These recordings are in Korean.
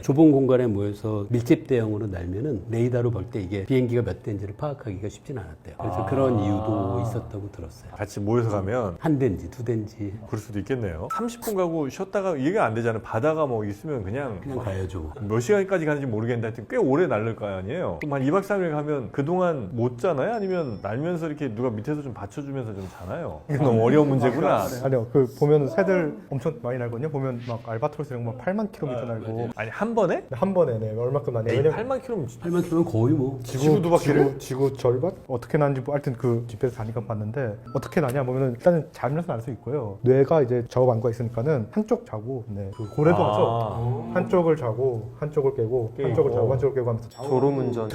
좁은 공간에 모여서 밀집 대형으로 날면은 레이더로 볼 때 이게 비행기가 몇 대인지를 파악하기가 쉽진 않았대요. 그래서 그런 이유도 있었다고 들었어요. 같이 모여서 가면 한 대인지 두 대인지 그럴 수도 있겠네요. 30분 가고 쉬었다가 이해가 안 되잖아요. 바다가 뭐 있으면 그냥 가야죠. 몇 시간까지 가는지 모르겠는데 하여튼 꽤 오래 날릴 거 아니에요. 그럼 한 2박 3일 가면 그동안 못 자나요? 아니면 날면서 이렇게 누가 밑에서 좀 받쳐주면서 좀 자나요? 이게 너무 어려운 문제구나. 아니요, 그 보면 새들 엄청 많이 날거든요. 보면 막 알바트로스 이런 거 8만 킬로미터 날고 아니 한 번에? 한 번에 얼마큼 나냐? 에이, 왜냐면 8만 킬로면 8만 킬로면 거의 뭐 지구 두 바퀴를? 지구 절반? 어떻게 나는지 뭐 하여튼 그 GPS 다니까 봤는데 어떻게 나냐 보면은 일단은 자면서 날 수 있고요. 뇌가 이제 좌우 안과 있으니까는 한쪽 자고 그 고래도 하죠. 한쪽을 자고 한쪽을 깨고 한쪽을 자고 한쪽을 깨고 하면서 졸음운전.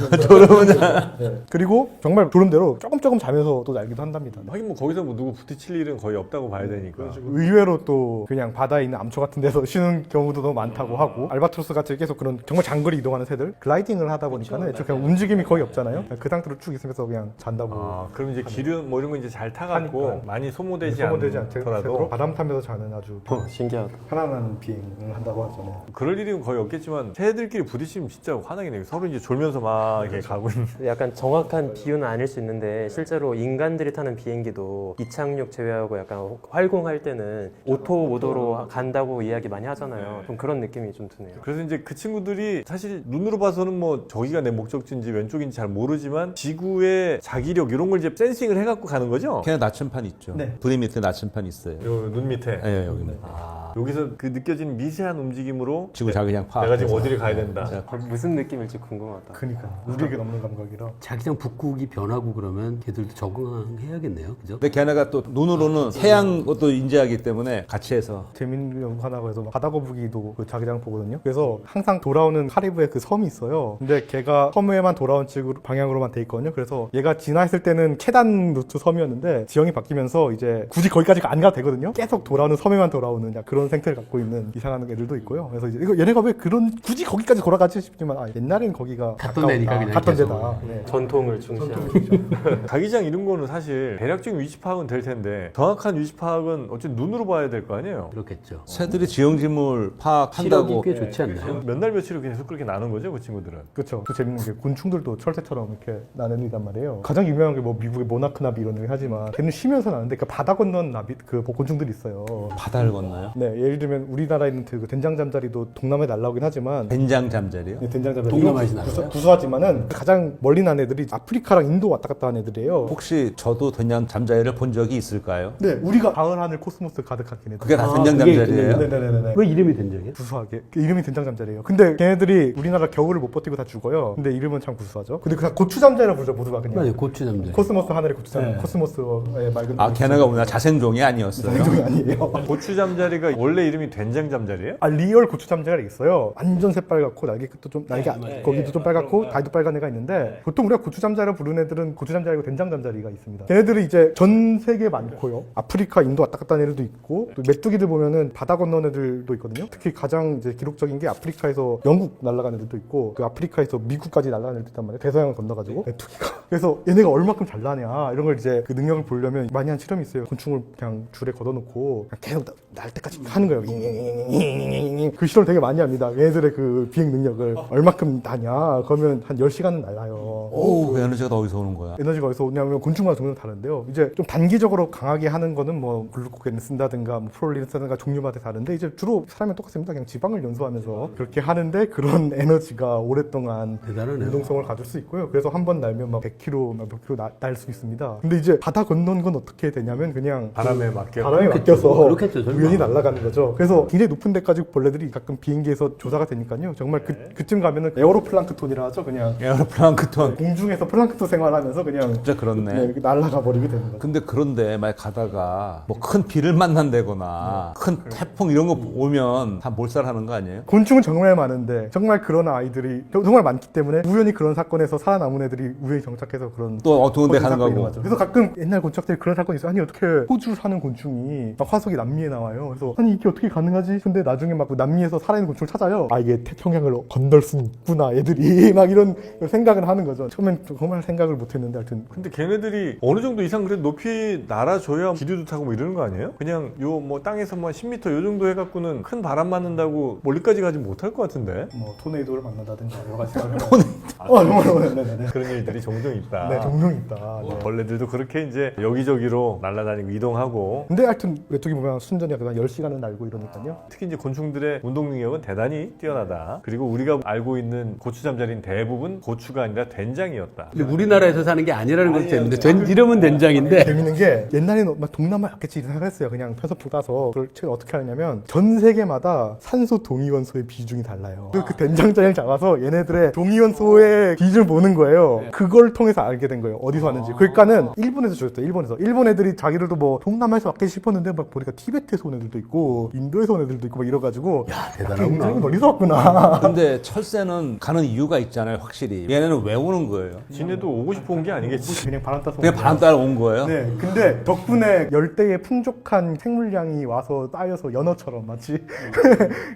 네. 그리고 정말 졸음대로 조금 자면서 또 날기도 한답니다. 하긴 뭐 거기서 뭐 누구 부딪힐 일은 거의 없다고 봐야 되니까. 의외로 또 그냥 바다에 있는 암초 같은 데서 쉬는 경우도 너무 많다고 하고 알바트로스 같이 계속 그런 정말 장거리 이동하는 새들 글라이딩을 하다 보니까는 그냥 움직임이 거의 없잖아요. 그 상태로 쭉 있으면서 그냥 잔다고. 그럼 이제 기름 뭐 이런 거 이제 잘 타갖고 하니까. 많이 소모되지 소모되지 않더라도 않더라도 바람 타면서 자는 아주 신기하다. 편안한 비행을 한다고 하잖아요. 그럴 일은 거의 없겠지만 새들끼리 부딪히면 진짜 화나긴 해요. 서로 이제 졸면서 막 이렇게 가고 있는. 약간 정확한 비유는 아닐 수 있는데 실제로 인간들이 타는 비행기도 이착륙 제외하고 약간 활공할 때는 오토 모드로 간다고 이야기 많이 하잖아요. 좀 그런 느낌이 좀 드네요. 그래서 이제 그 친구들이 사실 눈으로 봐서는 뭐 저기가 내 목적지인지 왼쪽인지 잘 모르지만 지구의 자기력 이런 걸 이제 센싱을 해갖고 가는 거죠? 그냥 나침판 있죠. 네. 브리 밑에 나침판 있어요. 요 눈 밑에. 네, 여기 네. 여기서 그 느껴지는 미세한 움직임으로 지구 자기장 파악. 내가 지금 어디를 가야 된다. 무슨 느낌일지 궁금하다. 그러니까 우리에게 넘는 감각이라. 자기장 북극이 변하고 그러면 걔들도 적응해야겠네요. 그죠? 근데 걔네가 또 눈으로는 태양 것도 인지하기 때문에 같이 해서 재밌는 연구 하나가 해서 바다거북이도 그 자기장 보거든요. 그래서 항상 돌아오는 카리브에 그 섬이 있어요. 근데 걔가 섬에만 돌아온 방향으로만 돼 있거든요. 그래서 얘가 진화했을 때는 캐단 루트 섬이었는데 지형이 바뀌면서 이제 굳이 거기까지 안 가도 되거든요. 계속 돌아오는 섬에만 돌아오는 그런 생태를 갖고 있는 이상한 애들도 있고요. 그래서 이제 이거 얘네가 왜 그런 굳이 거기까지 돌아가지 싶지만 옛날엔 거기가 갔던 데니까 그냥 갔던 계속. 데다. 네. 전통을 중시하는. 자기장 이런 거는 사실 대략적인 위치 파악은 될 텐데 정확한 위치 파악은 어쨌든 눈으로 봐야 될 거 아니에요? 그렇겠죠. 새들이 지형지물 파악한다고. 시력이 꽤 좋지 않나요? 몇 날 며칠을 계속 그렇게 나눈 거죠, 그 친구들은? 그렇죠. 또 재밌는 게 곤충들도 철새처럼 이렇게 나는이단 말이에요. 가장 유명한 게 뭐 미국의 모나크 나비 이런 얘기 하지만 걔는 쉬면서 나는데 그 바다 건넌 나비 그 곤충들이 있어요. 바다를 건너요? 네, 예를 들면 우리나라에 있는 그 된장잠자리도 동남아에 날라오긴 하지만 된장 잠자리요? 네, 된장잠자리 동남아에서 날아요? 구수하지만은 가장 멀리 난 애들이 아프리카랑 인도 왔다 갔다 한 애들이에요. 혹시 저도 된장 잠자리를 본 적이 있을까요? 네, 우리가 가을 하늘 코스모스 가득한 걔네들. 그게 다 아, 된장 그게 잠자리예요? 네네네네. 왜 이름이 된장이에요? 구수하게. 그 이름이 된장잠자리예요. 근데 걔네들이 우리나라 겨울을 못 버티고 다 죽어요. 근데 이름은 참 구수하죠. 근데 그냥 고추잠자리라 부르죠, 모두가 그냥. 맞아요. 고추잠자리. 코스모스 하늘의 고추잠. 네. 코스모스의 맑은. 아, 걔네가 우리나라 자생종이 아니었어요? 생종이 아니에요. 고추 잠자리가 원래 이름이 된장 잠자리예요? 아, 리얼 고추 잠자리가 있어요. 완전 새빨갛고 날개 끝도 좀 거기도 좀 빨갛고 다리도 빨간 애가 있는데 보통 우리가 고추 잠자리를 부르는 애들은 고추 잠자리고 된장 잠자리가 있습니다. 걔네들이 이제 전 세계에 많고요. 아프리카, 인도 왔다 갔다 하는 애들도 있고 또 메뚜기들 보면은 바다 건너는 애들도 있거든요. 특히 가장 이제 기록적인 게 아프리카에서 영국 날아간 애들도 있고 그 아프리카에서 미국까지 날아간 애들도 있단 말이에요. 대서양을 건너가지고 메뚜기가. 그래서 얘네가 얼마큼 잘 나냐 이런 걸 이제 그 능력을 보려면 많이 한 실험이 있어요. 곤충을 그냥 줄에 걷어놓고 그냥 계속 날 때까지 하는 거예요. 그 실험 되게 많이 합니다. 얘네들의 그 비행 능력을 얼마큼 나냐 그러면 한 10시간은 날아요. 오, 그 에너지가 다 어디서 오는 거야? 에너지가 어디서 오냐면 곤충마다 종류는 다른데요. 이제 좀 단기적으로 강하게 하는 거는 뭐 글루코겐을 쓴다든가 뭐 프롤린을 쓴다든가 종류마다 다른데 이제 주로 사람이 똑같습니다. 그냥 지방을 연소하면서 그렇게 하는데 그런 에너지가 오랫동안 대단하네요. 유동성을 가질 수 있고요. 그래서 한 번 날면 막 100km, 막 몇 킬로 날 수 있습니다. 근데 이제 바다 건넌 건 어떻게 되냐면 그냥 바람에 맡겨. 바람에 맡겨서 그렇겠죠, 설마. 우연히 날아가는 거죠. 그래서 굉장히 높은 데까지 벌레들이 가끔 비행기에서 조사가 되니까요. 정말 그쯤 가면은 에어로플랑크톤이라 하죠. 그냥 에어플랑크톤. 공중에서 플랑크톤 생활하면서 그냥 진짜 그렇네. 네, 이렇게 날아가 버리게 되는 거죠. 근데 그런데 만약 가다가 뭐 큰 비를 만난다거나 큰 태풍 이런 거 오면 다 몰살하는 거 아니에요? 곤충은 정말 많은데 정말 그런 아이들이 정말 많기 때문에 우연히 그런 사건에서 살아남은 애들이 우연히 정착해서 그런 또 어두운 데 거짓 가는 사건이 거고. 일어나죠. 그래서 가끔 옛날 곤충들이 그런 사건이 있어요. 아니 어떻게 호주 사는 곤충이 막 화석이 남미에 나와요. 그래서 아니 이게 어떻게 가능하지? 근데 나중에 막그 남미에서 살아있는 곤충을 찾아요. 아 이게 태평양을 건널 수 있구나 애들이 막 이런 생각을 하는 거죠. 처음엔 정말 생각을 못했는데 하여튼 근데 걔네들이 어느 정도 이상 그래도 높이 날아줘야 기류도 타고 뭐 이러는 거 아니에요? 그냥 요 뭐 땅에서 뭐 10m 요 정도 해갖고는 큰 바람 맞는다고 멀리까지 가지 못할 것 같은데? 뭐 토네이도를 만난다든지 여러 가지 정말 네네네. 그런 일들이 종종 있다. 네, 종종 있다. 네. 벌레들도 그렇게 이제 여기저기로 날아다니고 이동하고 근데 하여튼 메뚜기 보면 순전히 약간 10시간은 날고 이러니까요. 특히 이제 곤충들의 운동 능력은 대단히 뛰어나다. 그리고 우리가 알고 있는 고추잠자리는 대부분 고추가 아니라 된장이었다. 근데 우리나라에서 사는 게 아니라는 것도 재밌는데 이름은 된장인데 재밌는 게 옛날에는 막 동남아였겠지 이런 생각을 했어요. 그냥 편서풍 따서 그걸 최근 어떻게 하냐면 전 세계마다 산소 동위원소의 비중이 달라요. 그 된장자리를 잡아서 얘네들의 동위원소의 비중을 보는 거예요. 그걸 통해서 알게 된 거예요. 어디서 왔는지. 그러니까는 일본에서 주셨어요. 일본에서. 일본 애들이 자기들도 뭐 동남아에서 왔겠지 싶었는데 막 보니까 티베트에서 온 애들도 있고 인도에서 온 애들도 있고 막 이래가지고 야 굉장히 대단하구나. 멀리서 왔구나. 근데 철새는 가는 이유가 있잖아요, 확실히. 얘네는 왜 오는 거예요? 지네도 오고 싶어 온 게 아니겠지. 그냥 바람 따서 그냥 바람 따라 온 거예요? 네, 근데 덕분에 열대의 풍족한 생물량이 와서 쌓여서 연어처럼 마치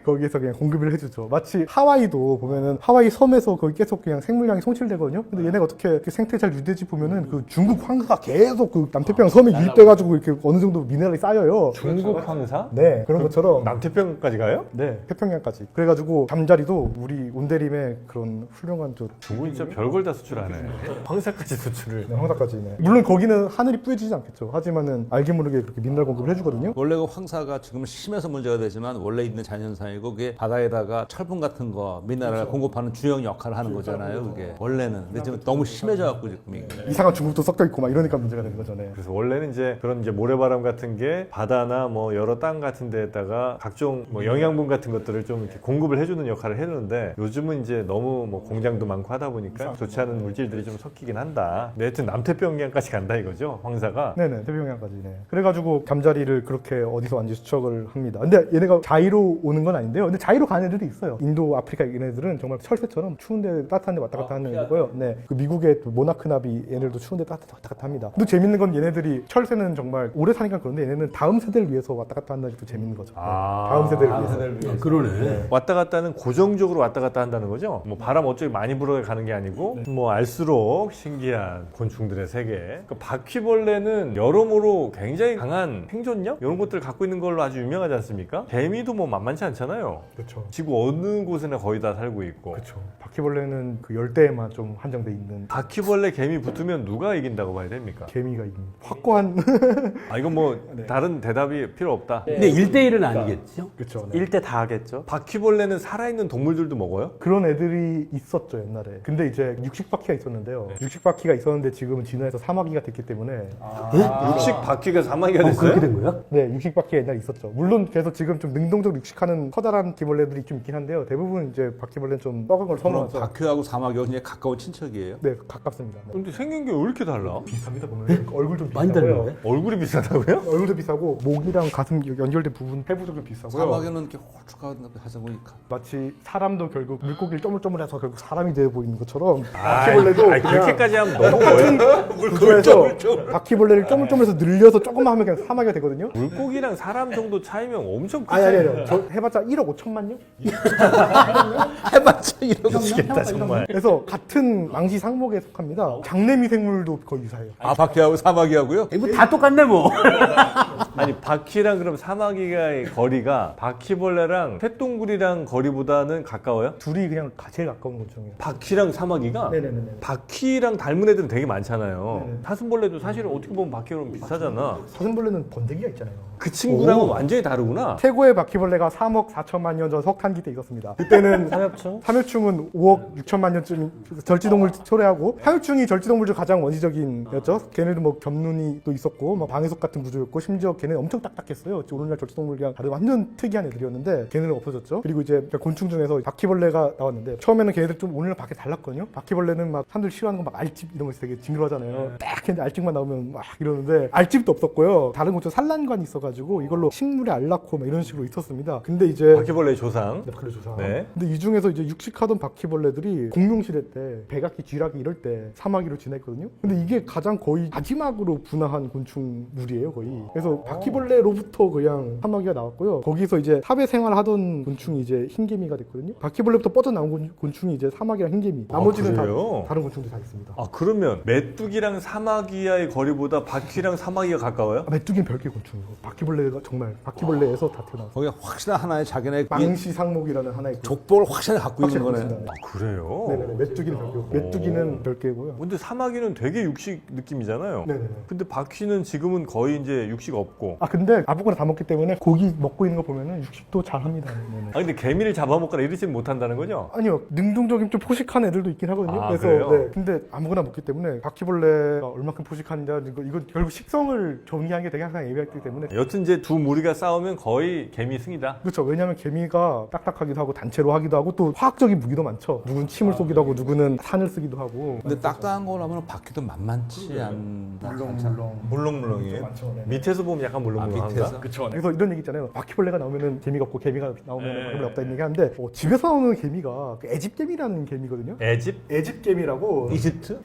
거기에서 그냥 공급을 해주죠. 마치 하와이도 보면은 하와이 섬에서 거기 계속 그냥 생물량이 송출되거든요. 근데 얘네가 어떻게 이렇게 생태 잘 유지되지 보면은 그 중국 황사가 계속 그 남태평양 섬에 유입돼가지고 이렇게 어느 정도 미네랄이 쌓여요. 중국 황사? 네, 그런 것처럼. 남태평양까지 가요? 네, 태평양까지. 그래가지고 잠자리도 우리 온대림의 그런 훌륭한 중국은 진짜 별걸 다 수출하네. 황사까지 수출을. 네, 황사까지. 네. 물론 거기는 하늘이 뿌여지지 않겠죠. 하지만은 알게 모르게 그렇게 미네랄 공급을 해주거든요. 원래 그 황사가 지금 심해서 문제가 되지만 원래 있는 자연현상이고 그게 바다에다가 철분 같은 거 미네랄 공급하는 주요 역할을 하는 거잖아요. 그게 원래는. 근데 지금 너무 심해져갖고 지금 이게. 이상한 중국도 섞여 있고 막 이러니까 문제가 되는 거죠. 네. 그래서 원래는 이제 그런 이제 모래바람 같은 게 바다나 뭐 여러 땅 같은 데에다가 각종 뭐 영양분 같은 것들을 좀 이렇게 공급을 해주는 역할을 해주는데 요즘은 이제 너무 뭐 공장도 많고 하다 보니까 좋지 않은 물질들이 좀 섞이긴 한다. 근데 하여튼 남태평양까지 간다 이거죠, 황사가. 네네, 태평양까지. 네. 그래가지고 잠자리를 그렇게 어디서 왔는지 추적을 합니다. 근데 얘네가 자의로 오는 건 아닌데요. 근데 자의로 가는 애들도 있어요. 인도, 아프리카 얘네들은 정말 철새처럼 추운데 따뜻한데 왔다 갔다 하는 애들이고요. 네. 그 미국의 모나크나비 얘네들도 추운데 왔다 갔다 합니다. 근데 재밌는 건 얘네들이 철새는 정말 오래 사니까 그런데 얘네는 다음 세대를 위해서 왔다 갔다 한다는 게 또 재밌는 거죠. 네. 다음 세대를 위해서. 그러네. 왔다 갔다는 고정적으로 왔다 갔다 한다는 거죠. 뭐 바람 어쩌기 많이 불어 가는 게 아니고 뭐 알수록 신기한 곤충들의 세계. 그 바퀴벌레는 여러모로 굉장히 강한 생존력 이런 것들을 갖고 있는 걸로 아주 유명하지 않습니까? 개미도 뭐 만만치 않잖아요. 그렇죠. 지구 어느 곳에나 거의 다 살고 있고. 그렇죠. 바퀴벌레는 그 열대에만 좀 한정돼 있는 바퀴벌레 개미 붙으면 누가 이긴다고 봐야 됩니까? 개미가 있는 확고한 아 이건 뭐 다른 대답이 필요 없다. 근데 1대1은 아니겠죠? 그렇죠. 네. 일대 다 하겠죠. 바퀴벌레는 살아있는 동물들도 먹어요? 그런 애들이 있었죠 옛날에. 근데 이제 육식바퀴가 있었는데요. 육식바퀴가 있었는데 지금은 진화해서 사마귀가 됐기 때문에 육식 바퀴가 사마귀가 됐어요? 그렇게 된 거야? 네, 육식바퀴가 옛날에 있었죠. 물론 그래서 지금 좀 능동적으로 육식하는 커다란 기벌레들이 좀 있긴 한데요. 대부분 이제 바퀴벌레는 좀 썩은 걸 그럼 선호하죠. 바퀴하고 사마귀하고 그냥 가까운 친척이에요. 네, 가깝습니다. 네. 근데 생긴 게 왜 이렇게 달라? 비슷합니다 보면 얼굴 좀 많이 비슷하고요. 다른데? 얼굴이 비슷하다고요? 얼굴도 비슷하고 목이랑 가슴 연결된 부분 해부적으로 비슷하고요. 사마귀는 이렇게 홀쭉하다 보니까. 마치 사람도 결국 물고기를 쪼물쪼물해서 결국 사람이 되어 보이는 것처럼 아이, 바퀴벌레도 아이, 그냥 그렇게까지 하면 너무 멀 구조에서 바퀴벌레를 쪼물쪼물해서 늘려서 조금만 하면 그냥 사마귀가 되거든요. 물고기랑 사람 정도 차이면 엄청 아니. 저 해봤자 1억 5천만 년? 해봤자 이러고. 크겠다 정말. 그래서 같은 망시 상목에 속합니다. 장내미 생물도 거의 유사해요. 아, 바퀴하고 사마귀하고요? 뭐 다 똑같네 뭐. 아니 바퀴랑 그럼 사마귀가의 거리가 바퀴벌레랑 쇠똥구리랑 거리보다는 가까워요? 둘이 그냥 제일 가까운 곤충이에요. 바퀴랑 사마귀가? 네네네. 바퀴랑 닮은 애들은 되게 많잖아요. 네네. 사슴벌레도 사실은 어떻게 보면 바퀴랑 비슷하잖아. 사슴벌레는 번데기가 있잖아요. 그 친구랑은 완전히 다르구나. 최고의 바퀴벌레가 3억 4천만 년 전 석탄기 때 있었습니다. 그때는 삼엽충은 5억 6천만 년쯤 절지동물 초래하고 삼엽충이 절지동물 중 가장 원시적인였죠. 걔네도 뭐 겹눈이 또 있었고 뭐 방해석 같은 구조였고 심지어 걔네는 엄청 딱딱했어요. 오늘날 절지동물이랑 다른 완전 특이한 애들이었는데 걔네는 없어졌죠. 그리고 이제 곤충 중에서 바퀴벌레가 나왔는데 처음에는 걔네들 좀 오늘날 밖에 달랐거든요. 바퀴벌레는 막 사람들 싫어하는 거 막 알집 이런 거 되게 징그러하잖아요. 딱 근데 알집만 나오면 막 이러는데 알집도 없었고요. 다른 곤충 산란관이 있어가지고 이걸로 식물에 알 낳고 막 이런 식으로 있었습니다. 근데 이제 바퀴벌레 조상. 바퀴벌레 조사. 네. 근데 이 중에서 이제 육식하던 바퀴벌레들이 공룡시대 때 백악기, 쥐라기 이럴 때 사마귀로 지냈거든요. 근데 이게 가장 거의 마지막으로 분화한 곤충물이에요, 거의. 그래서 바퀴벌레로부터 그냥 사마귀가 나왔고요. 거기서 이제 사회 생활하던 곤충이 이제 흰개미가 됐거든요. 바퀴벌레부터 뻗어나온 곤충이 이제 사마귀랑 흰개미. 나머지는 다 그래요? 다른 곤충들이 다 있습니다. 아 그러면 메뚜기랑 사마귀와의 거리보다 바퀴랑 사마귀가 가까워요? 메뚜기는 별개 곤충이고 바퀴벌레가 정말 바퀴벌레에서 다 태어났어요. 거기 확실한 하나의 자기네 망시상목이라는 하나 있고. 족복을 확실히 갖고 있는 확실히 거네. 있습니다. 아 그래요? 네네네. 메뚜기는 별개고. 메뚜기는 별개고요. 근데 사마귀는 되게 육식 느낌이잖아요. 네네네. 근데 바퀴는 지금은 거의 이제 육식 없고. 아 근데 아무거나 다 먹기 때문에 고기 먹고 있는 거 보면은 육식도 잘 합니다. 네네. 아 근데 개미를 잡아먹거나 이러지는 못한다는 거죠? 아니요, 능동적인 좀 포식한 애들도 있긴 하거든요. 아, 그래서 그래요? 네. 근데 아무거나 먹기 때문에 바퀴벌레가 얼마큼 포식하느냐 이거 결국 식성을 정의하는 게 되게 항상 애매하기 때문에. 여튼 이제 두 무리가 싸우면 거의 개미 승이다. 그렇죠. 왜냐하면 개미가 딱딱하기도 하고 단체로 하기도 하고 또 화학적인 무기도 많죠. 누구는 침을 쏘기도 하고 누구는 산을 쓰기도 하고. 근데 딱딱한 거 하면 바퀴도 만만치 않다. 물렁물렁이에요. 많죠. 네. 밑에서 보면 약간 물렁물렁한가? 밑에서? 그쵸. 그래서 이런 얘기 있잖아요. 바퀴벌레가 나오면은 재미가 없고 개미가 나오면 바퀴벌레 없다 이런 얘기 하는데 집에서 나오는 개미가 그 애집개미라는 개미거든요. 애집? 애집개미라고. 이집트?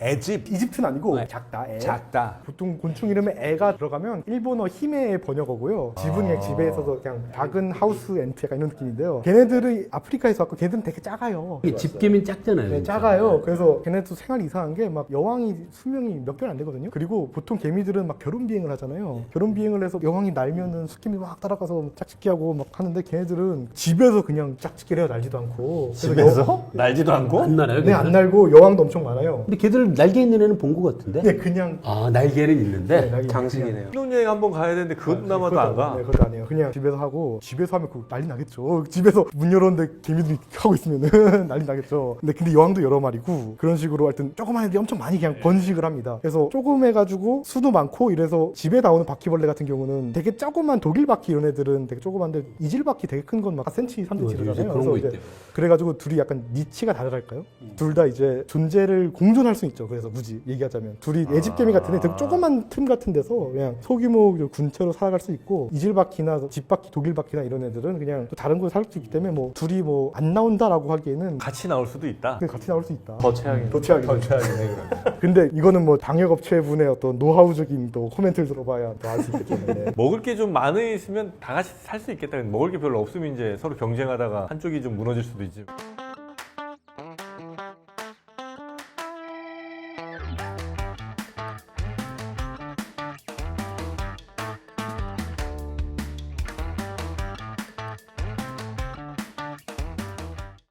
애집. 이집트는 아니고 작다. 애. 작다. 보통 곤충 이름에 애가 들어가면 일본어 힘의 번역어고요. 집은 그냥 집에 있어서 그냥 작은 하우스 앤트 약간 이런 느낌인데요. 걔네들이 아프리카에서 왔고 걔네들은 되게 작아요. 이게 집게민 작잖아요. 네, 작아요. 그래서 걔네도 생활이 이상한 게 막 여왕이 수명이 몇 개월 안 되거든요. 그리고 보통 개미들은 막 결혼 비행을 하잖아요. 결혼 비행을 해서 여왕이 날면은 숫개미 막 따라가서 짝짓기 하고 막 하는데 걔네들은 집에서 그냥 짝짓기를 해요. 날지도 않고. 그래서 집에서? 날지도 않고? 안 날아요? 네, 안 날고 여왕도 엄청 많아요. 근데 걔들 날개 있는 애는 본 것 같은데? 네, 그냥 아, 날개는 있는데? 날개 장식이네요. 신혼여행 한번 가야 되는데 그것나마도 안 가. 네, 그것도 아니에요. 그냥 집에서 하고 집에서 하면 그 난리 나겠죠. 집에서 문 열었는데 개미들이 하고 있으면은 난리 나겠죠. 근데 여왕도 여러 마리고 그런 식으로 하여튼 조그만 애들이 엄청 많이 그냥 번식을 합니다. 그래서 조금 해가지고 수도 많고 이래서 집에 나오는 바퀴벌레 같은 경우는 되게 조그만 독일 바퀴 이런 애들은 되게 조그만데 이질 바퀴 되게 큰 건 막 4cm, 3cm 요새 이러잖아요. 그런 거 그래서 있대요. 그래가지고 둘이 약간 니치가 다르랄까요? 둘 다 이제 존재를 공존할 수 있죠. 그래서 굳이 얘기하자면 둘이 애집개미 같은 애 되게 조그만 틈 같은 데서 그냥 소규모 군체로 살아갈 수 있고 이질바퀴나 집바퀴, 독일바퀴나 이런 애들은 그냥 또 다른 곳에 살 수 있기 때문에 뭐 둘이 뭐 안 나온다라고 하기에는 같이 나올 수도 있다. 같이 나올 수 있다. 더 최악이네요. 더 최악이네. 근데 이거는 뭐 방역업체분의 어떤 노하우적인 또 코멘트를 들어봐야 또 알 수 있겠죠. 네. 먹을 게 좀 많으면 다 같이 살 수 있겠다. 먹을 게 별로 없으면 이제 서로 경쟁하다가 한쪽이 좀 무너질 수도 있지.